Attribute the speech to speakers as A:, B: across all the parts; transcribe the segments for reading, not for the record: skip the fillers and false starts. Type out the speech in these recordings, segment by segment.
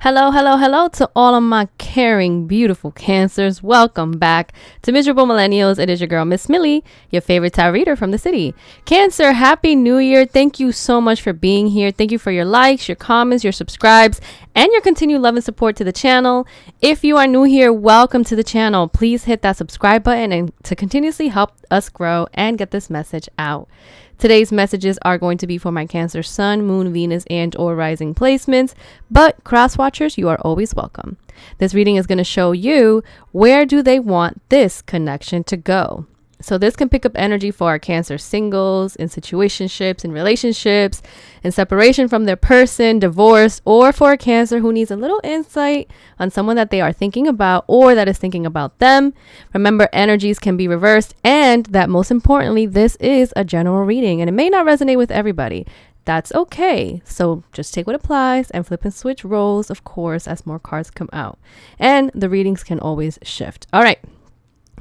A: Hello, hello, hello to all of my caring, beautiful Cancers. Welcome back to Miserable Millennials. It is your girl, Miss Millie, your favorite tarot reader from the city. Cancer, Happy New Year. Thank you so much for being here. Thank you for your likes, your comments, your subscribes, and your continued love and support to the channel. If you are new here, welcome to the channel. Please hit that subscribe button and to continuously help us grow and get this message out. Today's messages are going to be for my Cancer Sun, Moon, Venus, and or Rising placements, but cross watchers, you are always welcome. This reading is going to show you where do they want this connection to go. So this can pick up energy for our Cancer singles, in situationships, in relationships, in separation from their person, divorce, or for a Cancer who needs a little insight on someone that they are thinking about or that is thinking about them. Remember, energies can be reversed, and that most importantly, this is a general reading and it may not resonate with everybody. That's okay. So just take what applies and flip and switch roles, of course, as more cards come out. And the readings can always shift. All right.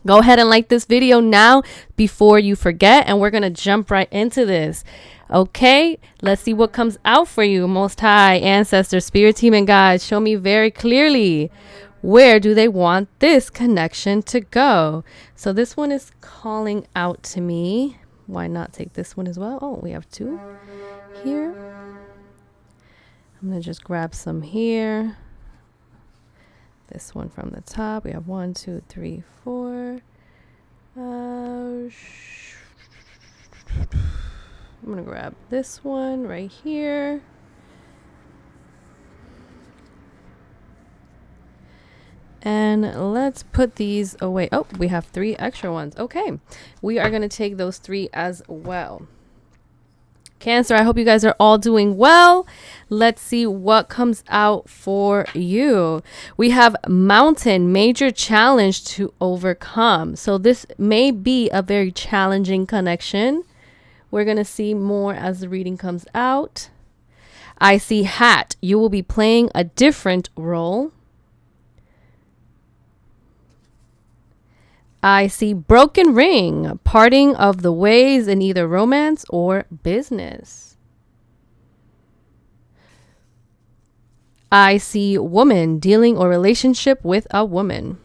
A: Go ahead and like this video now before you forget, and we're going to jump right into this. Okay, let's see what comes out for you. Most High, Ancestors, Spirit Team, and guides, show me very clearly where do they want this connection to go. So this one is calling out to me. Why not take this one as well? Oh, we have two here. I'm going to just grab some here. This one from the top. We have 1, 2, 3, 4. I'm gonna grab this one right here. And let's put these away. Oh, we have 3 extra ones. Okay, we are gonna take those 3 as well. Cancer, I hope you guys are all doing well. Let's see what comes out for you. We have mountain, major challenge to overcome. So this may be a very challenging connection. We're going to see more as the reading comes out. I see hat. You will be playing a different role. I see broken ring, parting of the ways in either romance or business. I see woman, dealing or relationship with a woman.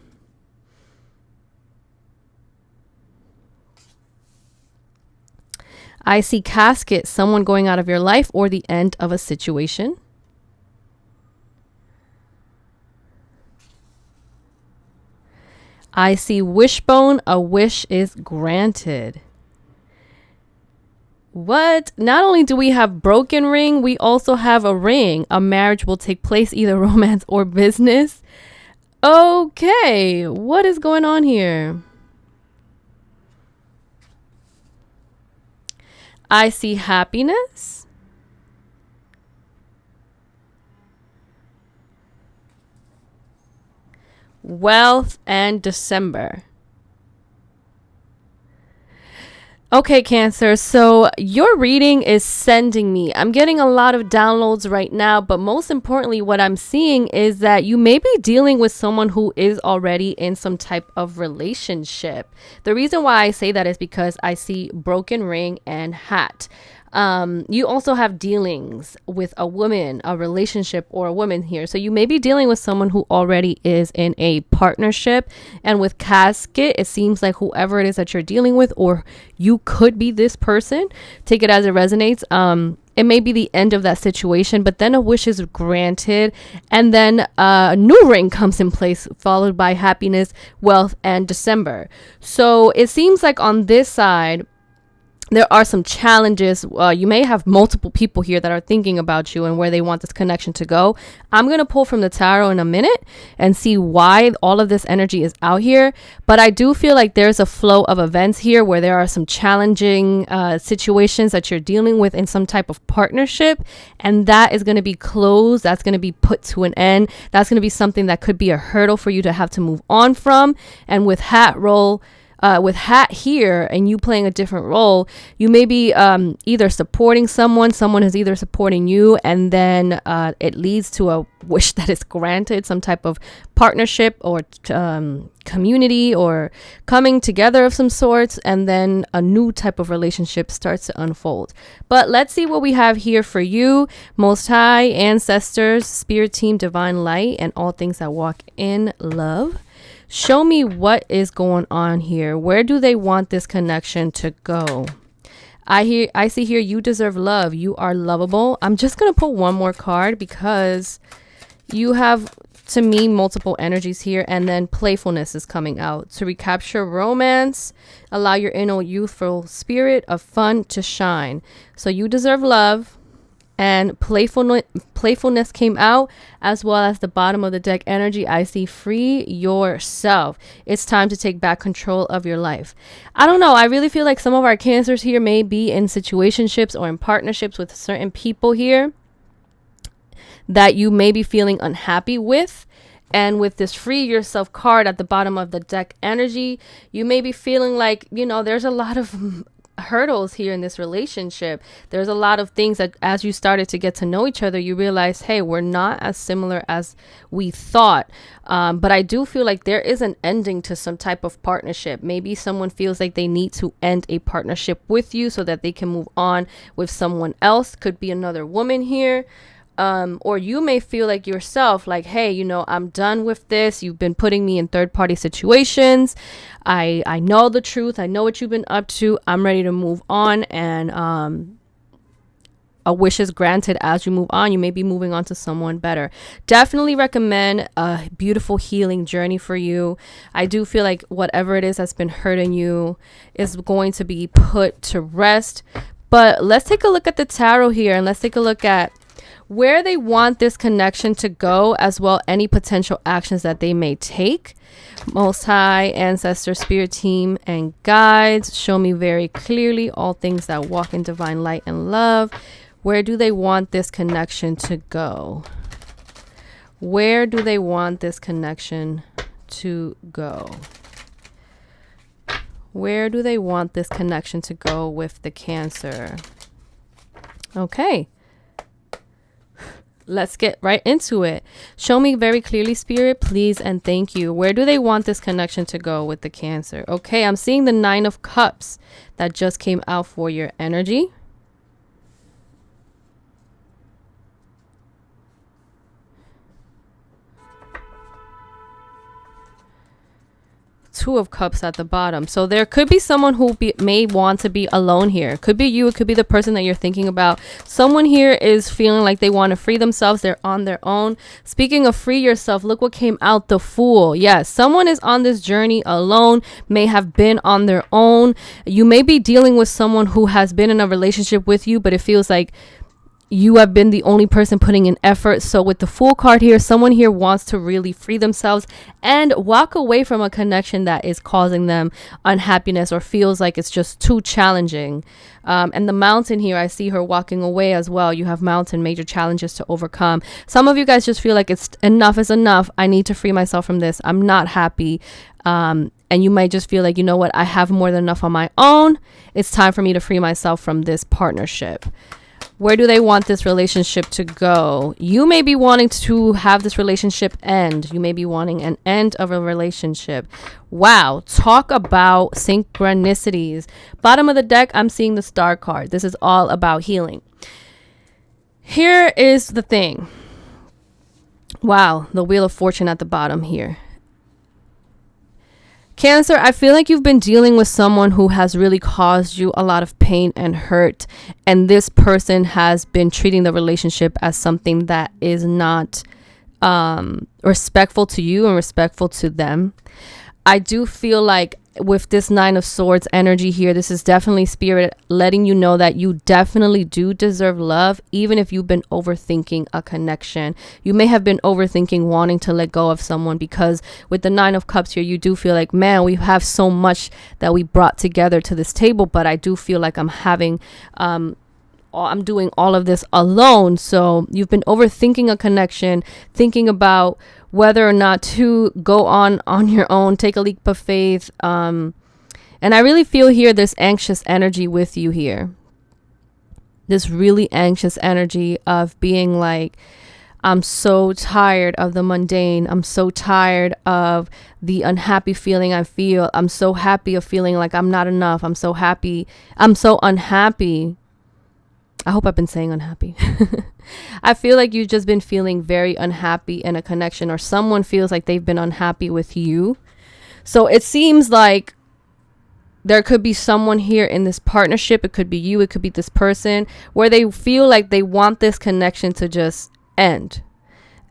A: I see casket, someone going out of your life or the end of a situation. I see wishbone, a wish is granted. What? Not only do we have broken ring, we also have a ring. A marriage will take place, either romance or business. Okay, what is going on here? I see happiness. Wealth and December. Okay, Cancer, so your reading is sending me. I'm getting a lot of downloads right now, but most importantly, what I'm seeing is that you may be dealing with someone who is already in some type of relationship. The reason why I say that is because I see broken ring and hat. You also have dealings with a woman, a relationship, or a woman here. So you may be dealing with someone who already is in a partnership. And with casket, it seems like whoever it is that you're dealing with, or you could be this person, take it as it resonates. It may be the end of that situation, but then a wish is granted, and then a new ring comes in place, followed by happiness, wealth, and December. So it seems like on this side, there are some challenges. You may have multiple people here that are thinking about you and where they want this connection to go. I'm going to pull from the tarot in a minute and see why all of this energy is out here. But I do feel like there's a flow of events here where there are some challenging situations that you're dealing with in some type of partnership. And that is going to be closed. That's going to be put to an end. That's going to be something that could be a hurdle for you to have to move on from. And with hat roll, with Hat here and you playing a different role, you may be either supporting someone is either supporting you, and then it leads to a wish that is granted, some type of partnership or community or coming together of some sorts, and then a new type of relationship starts to unfold. But let's see what we have here for you. Most High, ancestors, spirit team, divine light, and all things that walk in love. Show me what is going on here. Where do they want this connection to go? I see here, you deserve love. You are lovable. I'm just going to put one more card because you have, to me, multiple energies here, and then playfulness is coming out. To recapture romance, allow your inner youthful spirit of fun to shine. So you deserve love, and playfulness came out, as well as the bottom of the deck energy. I see free yourself. It's time to take back control of your life. I don't know. I really feel like some of our Cancers here may be in situationships or in partnerships with certain people here that you may be feeling unhappy with. And with this free yourself card at the bottom of the deck energy, you may be feeling like, there's a lot of hurdles here in this relationship. There's a lot of things that as you started to get to know each other, you realize, hey, we're not as similar as we thought. But I do feel like there is an ending to some type of partnership. Maybe someone feels like they need to end a partnership with you so that they can move on with someone else. Could be another woman here. Or you may feel like yourself, like, hey, I'm done with this. You've been putting me in third party situations. I know the truth. I know what you've been up to. I'm ready to move on. And a wish is granted as you move on. You may be moving on to someone better. Definitely recommend a beautiful healing journey for you. I do feel like whatever it is that's been hurting you is going to be put to rest. But let's take a look at the tarot here, and let's take a look at where they want this connection to go, as well any potential actions that they may take. Most High, ancestor, spirit team, and guides, show me very clearly all things that walk in divine light and love. Where do they want this connection to go? Where do they want this connection to go? Where do they want this connection to go with the Cancer? Okay. Let's get right into it. Show me very clearly, Spirit, please, and thank you. Where do they want this connection to go with the Cancer? Okay, I'm seeing the 9 of Cups that just came out for your energy. Two of Cups at the bottom. So there could be someone who may want to be alone here. It could be you. It could be the person that you're thinking about. Someone here is feeling like they want to free themselves. They're on their own. Speaking of free yourself, look what came out. The Fool. Yes, someone is on this journey alone, may have been on their own. You may be dealing with someone who has been in a relationship with you, but it feels like you have been the only person putting in effort. So with the Fool card here, someone here wants to really free themselves and walk away from a connection that is causing them unhappiness or feels like it's just too challenging. And the Mountain here, I see her walking away as well. You have Mountain, major challenges to overcome. Some of you guys just feel like it's enough is enough. I need to free myself from this. I'm not happy. And you might just feel like, you know what, I have more than enough on my own. It's time for me to free myself from this partnership. Where do they want this relationship to go? You may be wanting to have this relationship end. You may be wanting an end of a relationship. Wow. Talk about synchronicities. Bottom of the deck, I'm seeing the Star card. This is all about healing. Here is the thing. Wow. The Wheel of Fortune at the bottom here. Cancer, I feel like you've been dealing with someone who has really caused you a lot of pain and hurt. And this person has been treating the relationship as something that is not respectful to you and respectful to them. I do feel like with this 9 of Swords energy here, this is definitely Spirit letting you know that you definitely do deserve love, even if you've been overthinking a connection. You may have been overthinking wanting to let go of someone, because with the 9 of Cups here, you do feel like, man, we have so much that we brought together to this table, but I do feel like I'm doing all of this alone. So you've been overthinking a connection, thinking about whether or not to go on your own, take a leap of faith, And I really feel here this anxious energy with you here. This really anxious energy of being like, I'm so tired of the mundane. I'm so tired of the unhappy feeling I feel. I'm so happy of feeling like I'm not enough. I'm so happy. I'm so unhappy. I hope I've been saying unhappy. I feel like you've just been feeling very unhappy in a connection, or someone feels like they've been unhappy with you. So it seems like there could be someone here in this partnership. It could be you. It could be this person where they feel like they want this connection to just end.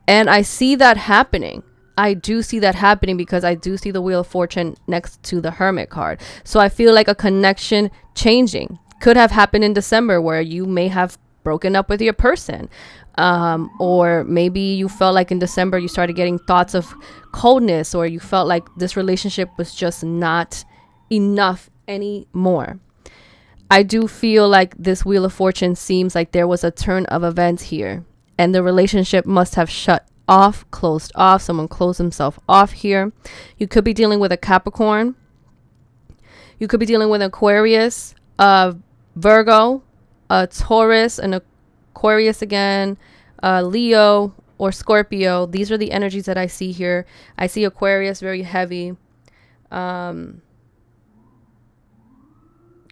A: And I see that happening. I do see that happening because I do see the Wheel of Fortune next to the Hermit card. So I feel like a connection changing could have happened in December, where you may have broken up with your person. Or maybe you felt like in December you started getting thoughts of coldness, or you felt like this relationship was just not enough anymore. I do feel like this Wheel of Fortune seems like there was a turn of events here, and the relationship must have shut off, closed off. Someone closed himself off here. You could be dealing with a Capricorn. You could be dealing with Aquarius, Virgo, Taurus, and Aquarius again, Leo, or Scorpio. These are the energies that I see here. I see Aquarius very heavy.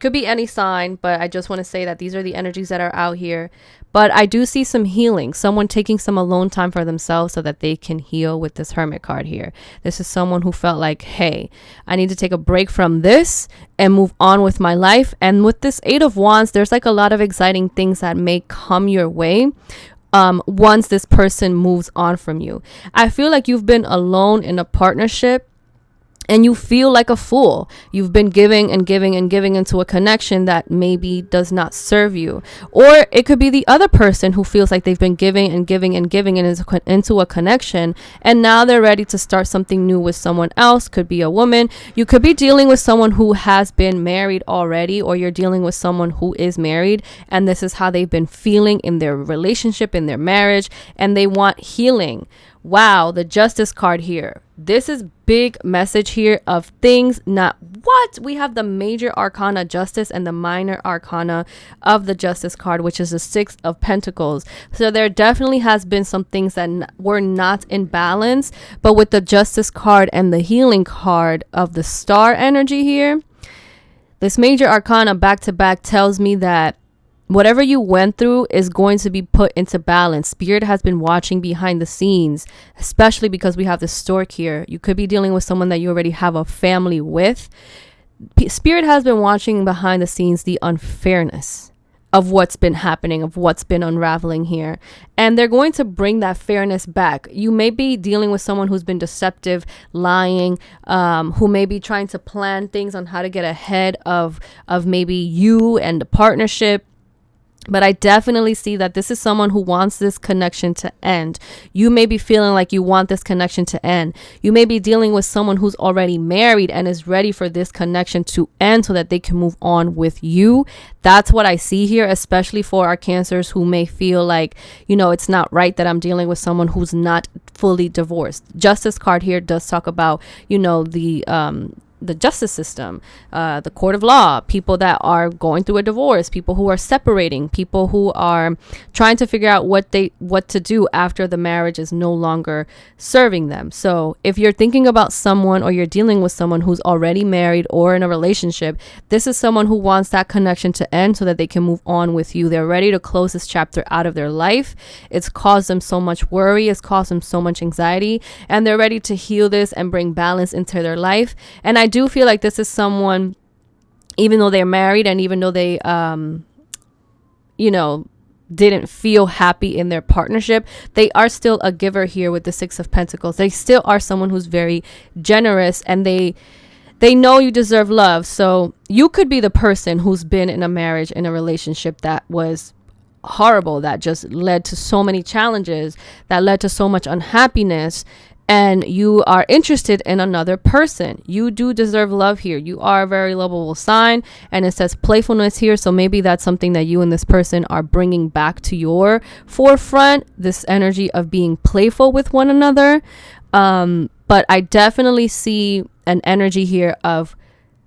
A: Could be any sign, but I just want to say that these are the energies that are out here. But I do see some healing, someone taking some alone time for themselves so that they can heal with this Hermit card here. This is someone who felt like, hey, I need to take a break from this and move on with my life. And with this Eight of Wands, there's like a lot of exciting things that may come your way once this person moves on from you. I feel like you've been alone in a partnership and you feel like a fool. You've been giving and giving and giving into a connection that maybe does not serve you. Or it could be the other person who feels like they've been giving and giving and giving into a connection, and now they're ready to start something new with someone else. Could be a woman. You could be dealing with someone who has been married already, or you're dealing with someone who is married, and this is how they've been feeling in their relationship, in their marriage, and they want healing. Wow, the Justice card here. This is big message here of things not what we have. The major arcana Justice and the minor arcana of the Justice card, which is the Six of Pentacles. So there definitely has been some things that were not in balance, but with the Justice card and the healing card of the Star energy here, this major arcana back to back tells me that whatever you went through is going to be put into balance. Spirit has been watching behind the scenes, especially because we have the Stork here. You could be dealing with someone that you already have a family with. Spirit has been watching behind the scenes the unfairness of what's been happening, of what's been unraveling here. And they're going to bring that fairness back. You may be dealing with someone who's been deceptive, lying, who may be trying to plan things on how to get ahead of maybe you and the partnership. But I definitely see that this is someone who wants this connection to end. You may be feeling like you want this connection to end. You may be dealing with someone who's already married and is ready for this connection to end so that they can move on with you. That's what I see here, especially for our Cancers who may feel like, you know, it's not right that I'm dealing with someone who's not fully divorced. Justice card here does talk about, you know, the justice system, the court of law, people that are going through a divorce, people who are separating, people who are trying to figure out what to do after the marriage is no longer serving them. So if you're thinking about someone, or you're dealing with someone who's already married or in a relationship, this is someone who wants that connection to end so that they can move on with you. They're ready to close this chapter out of their life. It's caused them so much worry, it's caused them so much anxiety, and they're ready to heal this and bring balance into their life. And I do feel like this is someone, even though they're married and even though they didn't feel happy in their partnership, they are still a giver here with the Six of Pentacles. They still are someone who's very generous, and they know you deserve love. So you could be the person who's been in a marriage, in a relationship that was horrible, that just led to so many challenges, that led to so much unhappiness, and you are interested in another person. You do deserve love here. You are a very lovable sign, and it says playfulness here. So maybe that's something that you and this person are bringing back to your forefront, this energy of being playful with one another. But I definitely see an energy here of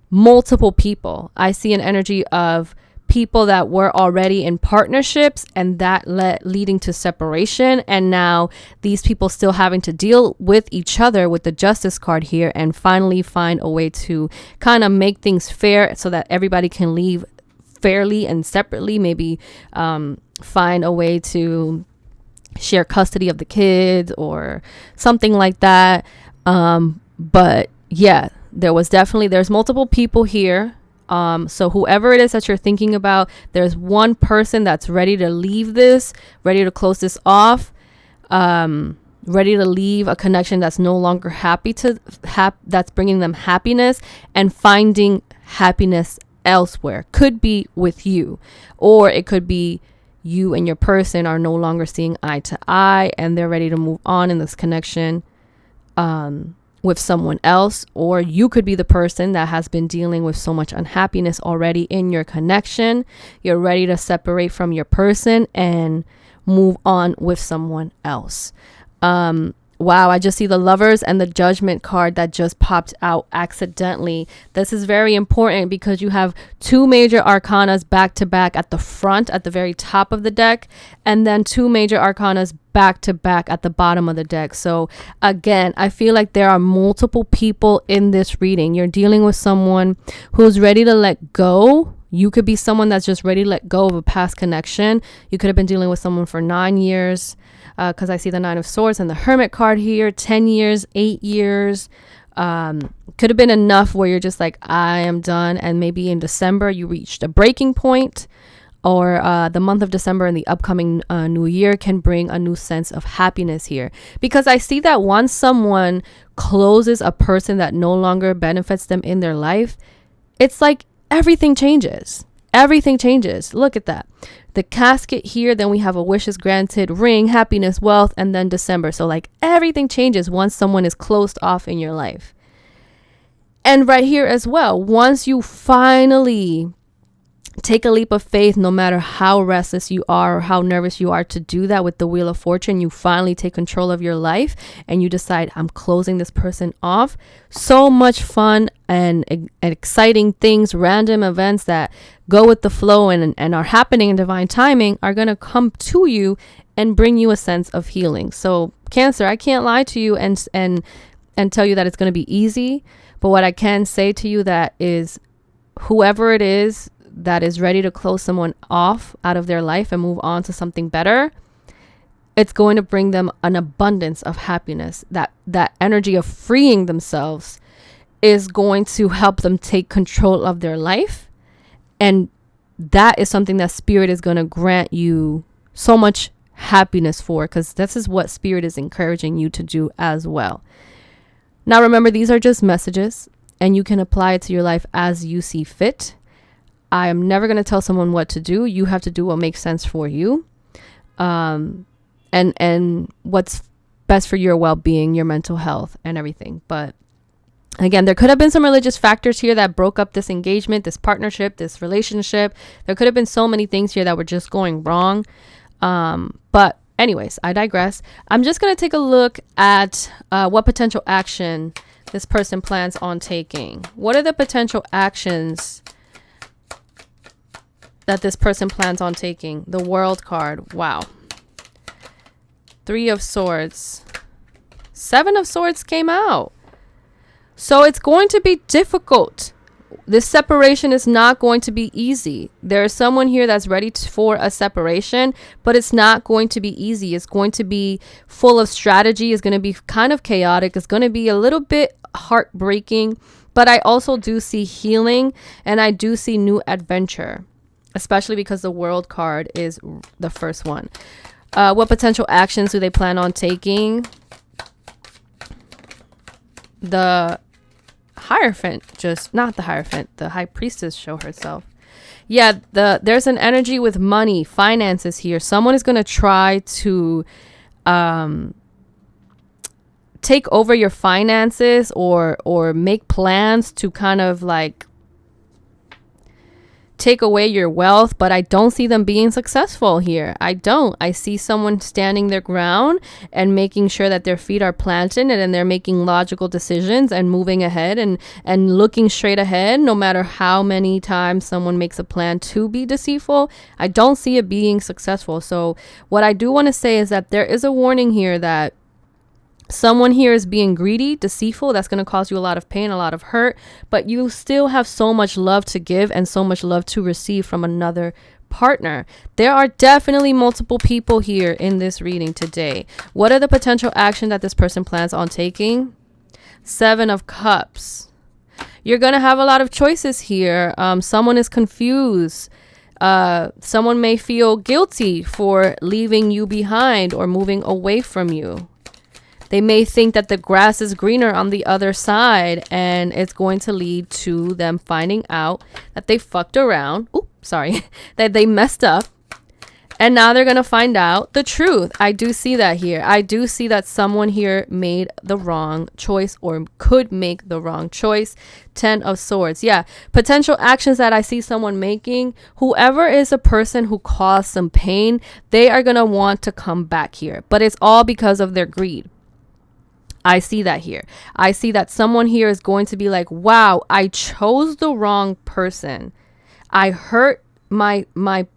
A: multiple people. I see an energy of people that were already in partnerships and that leading to separation, and now these people still having to deal with each other with the Justice card here, and finally find a way to kind of make things fair so that everybody can leave fairly and separately. Maybe find a way to share custody of the kids or something like that. But yeah, there's multiple people here. So whoever it is that you're thinking about, there's one person that's ready to leave this, ready to close this off, ready to leave a connection that's no longer that's bringing them happiness, and finding happiness elsewhere. Could be with you, or it could be you and your person are no longer seeing eye to eye and they're ready to move on in this connection with someone else. Or you could be the person that has been dealing with so much unhappiness already in your connection. You're ready to separate from your person and move on with someone else. Wow, I just see the Lovers and the Judgment card that just popped out accidentally. This is very important because you have two major arcanas back to back at the front, at the very top of the deck, and then two major arcanas back to back at the bottom of the deck. So again, I feel like there are multiple people in this reading. You're dealing with someone who's ready to let go. You could be someone that's just ready to let go of a past connection. You could have been dealing with someone for 9 years. Because I see the Nine of Swords and the Hermit card here, 10 years, 8 years. Could have been enough where you're just like, I am done. And maybe in December you reached a breaking point, or the month of December and the upcoming new year can bring a new sense of happiness here. Because I see that once someone closes a person that no longer benefits them in their life, it's like everything changes. Everything changes. Look at that. The casket here, then we have a wishes granted, ring, happiness, wealth, and then December. So like everything changes once someone is closed off in your life. And right here as well, once you finally take a leap of faith, no matter how restless you are or how nervous you are to do that with the Wheel of Fortune, you finally take control of your life and you decide, I'm closing this person off. So much fun and exciting things, random events that go with the flow and are happening in divine timing are going to come to you and bring you a sense of healing. So Cancer, I can't lie to you and tell you that it's going to be easy. But what I can say to you that is, whoever it is that is ready to close someone off out of their life and move on to something better, it's going to bring them an abundance of happiness. That energy of freeing themselves is going to help them take control of their life. And that is something that Spirit is going to grant you so much happiness for, because this is what Spirit is encouraging you to do as well. Now, remember, these are just messages and you can apply it to your life as you see fit. I am never going to tell someone what to do. You have to do what makes sense for you. And what's best for your well-being, your mental health and everything. But again, there could have been some religious factors here that broke up this engagement, this partnership, this relationship. There could have been so many things here that were just going wrong. But anyways, I digress. I'm just going to take a look at what potential action this person plans on taking. What are the potential actions that this person plans on taking? The World card. Wow. 3 of Swords. 7 of Swords came out. So it's going to be difficult. This separation is not going to be easy. There's someone here that's ready for a separation, but it's not going to be easy. It's going to be full of strategy. It's going to be kind of chaotic. It's going to be a little bit heartbreaking, but I also do see healing and I do see new adventure, especially because the World card is the first one. What potential actions do they plan on taking? The Hierophant, the High Priestess show herself. Yeah, there's an energy with money, finances here. Someone is going to try to take over your finances or make plans to kind of like take away your wealth, but I don't see them being successful here. I see someone standing their ground and making sure that their feet are planted and they're making logical decisions and moving ahead and looking straight ahead, no matter how many times someone makes a plan to be deceitful. I don't see it being successful. So what I do want to say is that there is a warning here that someone here is being greedy, deceitful. That's going to cause you a lot of pain, a lot of hurt, but you still have so much love to give and so much love to receive from another partner. There are definitely multiple people here in this reading today. What are the potential action that this person plans on taking? 7 of Cups. You're going to have a lot of choices here. Someone is confused. Someone may feel guilty for leaving you behind or moving away from you. They may think that the grass is greener on the other side, and it's going to lead to them finding out that they fucked around. That they messed up. And now they're going to find out the truth. I do see that here. I do see that someone here made the wrong choice or could make the wrong choice. 10 of Swords. Yeah. Potential actions that I see someone making. Whoever is a person who caused some pain, they are going to want to come back here. But it's all because of their greed. I see that here. I see that someone here is going to be like, wow, I chose the wrong person. I hurt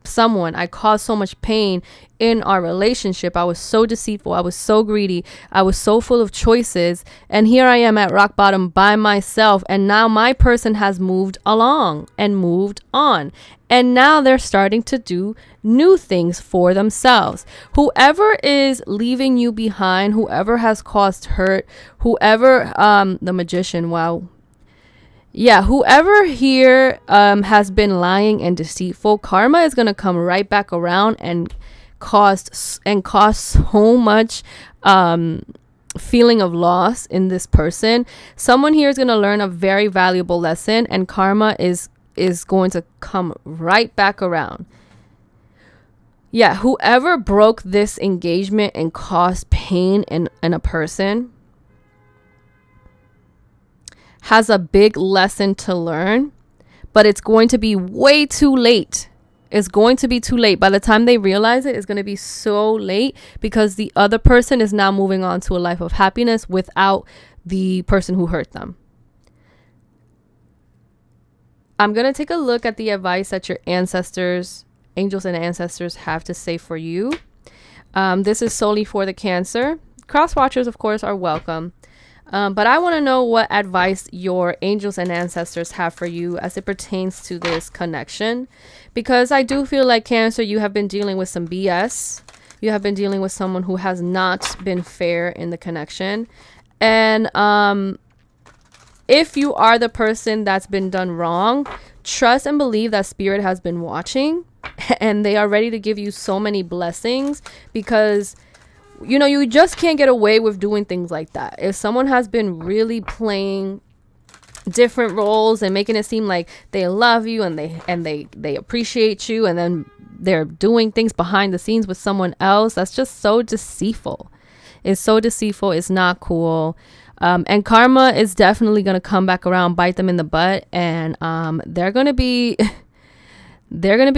A: someone. I caused so much pain in our relationship. I was so deceitful. I was so greedy. I was so full of choices. And here I am at rock bottom by myself. And now my person has moved along and moved on. And now they're starting to do new things for themselves. Whoever is leaving you behind, whoever has caused hurt, whoever, the Magician, wow. Yeah, whoever here has been lying and deceitful, karma is going to come right back around and cause so much feeling of loss in this person. Someone here is going to learn a very valuable lesson, and karma is going to come right back around. Yeah, whoever broke this engagement and caused pain in a person has a big lesson to learn, but it's going to be way too late. It's going to be too late. By the time they realize it, it's going to be so late because the other person is now moving on to a life of happiness without the person who hurt them. I'm going to take a look at the advice that your ancestors, angels and ancestors, have to say for you. This is solely for the Cancer. Cross watchers, of course, are welcome. But I want to know what advice your angels and ancestors have for you as it pertains to this connection. Because I do feel like, Cancer, you have been dealing with some BS. You have been dealing with someone who has not been fair in the connection. And if you are the person that's been done wrong, trust and believe that Spirit has been watching. And they are ready to give you so many blessings because you just can't get away with doing things like that. If someone has been really playing different roles and making it seem like they love you and they appreciate you, and then they're doing things behind the scenes with someone else, that's just so deceitful. It's so deceitful. It's not cool. And karma is definitely going to come back around, bite them in the butt, and they're going to be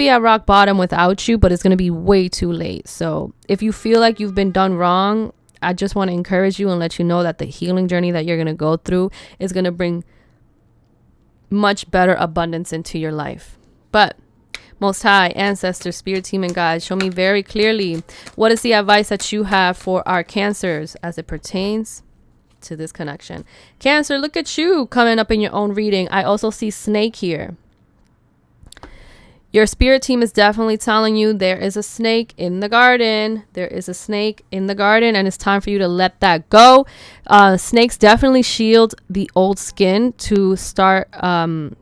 A: at rock bottom without you, but it's going to be way too late. So if you feel like you've been done wrong, I just want to encourage you and let you know that the healing journey that you're going to go through is going to bring much better abundance into your life. But Most High, ancestors, spirit team, and guides, show me very clearly what is the advice that you have for our Cancers as it pertains to this connection. Cancer, look at you coming up in your own reading. I also see snake here. Your spirit team is definitely telling you there is a snake in the garden. There is a snake in the garden, and it's time for you to let that go. Snakes definitely shield the old skin to start a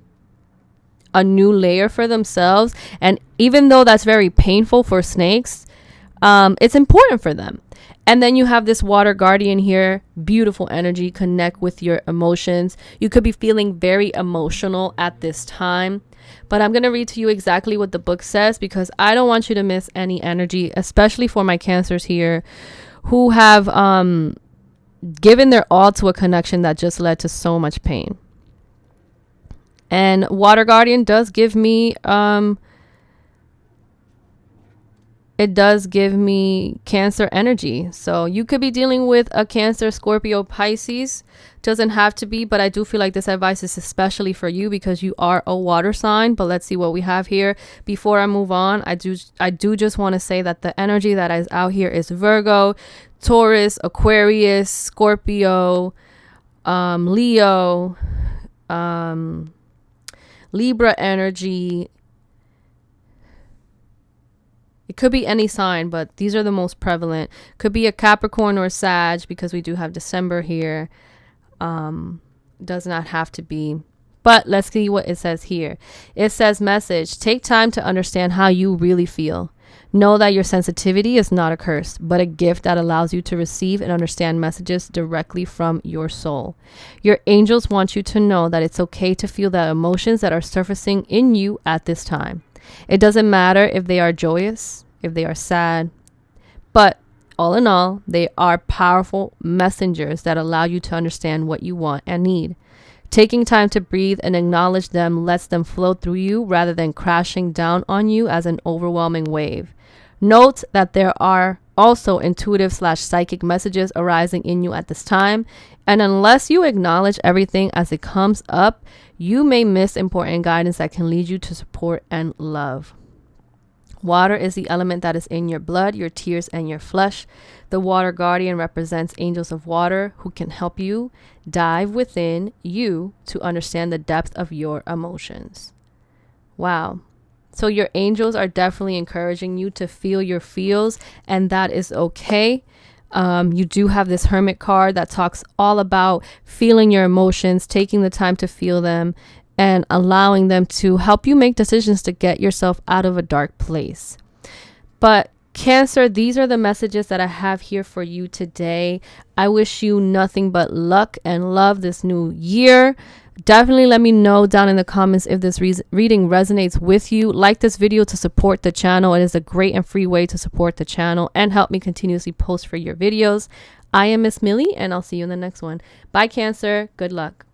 A: new layer for themselves. And even though that's very painful for snakes, it's important for them. And then you have this water guardian here. Beautiful energy. Connect with your emotions. You could be feeling very emotional at this time. But I'm going to read to you exactly what the book says because I don't want you to miss any energy, especially for my Cancers here who have given their all to a connection that just led to so much pain. And Water Guardian does give me it does give me Cancer energy. So you could be dealing with a Cancer, Scorpio, Pisces. Doesn't have to be, but I do feel like this advice is especially for you because you are a water sign. But let's see what we have here. Before I move on, I do just want to say that the energy that is out here is Virgo, Taurus, Aquarius, Scorpio, Leo, Libra energy. It could be any sign, but these are the most prevalent. Could be a Capricorn or a Sag because we do have December here. Does not have to be. But let's see what it says here. It says, message, take time to understand how you really feel. Know that your sensitivity is not a curse, but a gift that allows you to receive and understand messages directly from your soul. Your angels want you to know that it's okay to feel the emotions that are surfacing in you at this time. It doesn't matter if they are joyous, if they are sad, but all in all, they are powerful messengers that allow you to understand what you want and need. Taking time to breathe and acknowledge them lets them flow through you rather than crashing down on you as an overwhelming wave. Note that there are also intuitive/psychic messages arising in you at this time, and unless you acknowledge everything as it comes up, you may miss important guidance that can lead you to support and love. Water is the element that is in your blood, your tears, and your flesh. The Water Guardian represents angels of water who can help you dive within you to understand the depth of your emotions. Wow. So your angels are definitely encouraging you to feel your feels, and that is okay. You do have this Hermit card that talks all about feeling your emotions, taking the time to feel them, and allowing them to help you make decisions to get yourself out of a dark place. But Cancer, these are the messages that I have here for you today. I wish you nothing but luck and love this new year. Definitely let me know down in the comments if this reading resonates with you. Like this video to support the channel. It is a great and free way to support the channel and help me continuously post for your videos. I am Miss Millie, and I'll see you in the next one. Bye, Cancer. Good luck.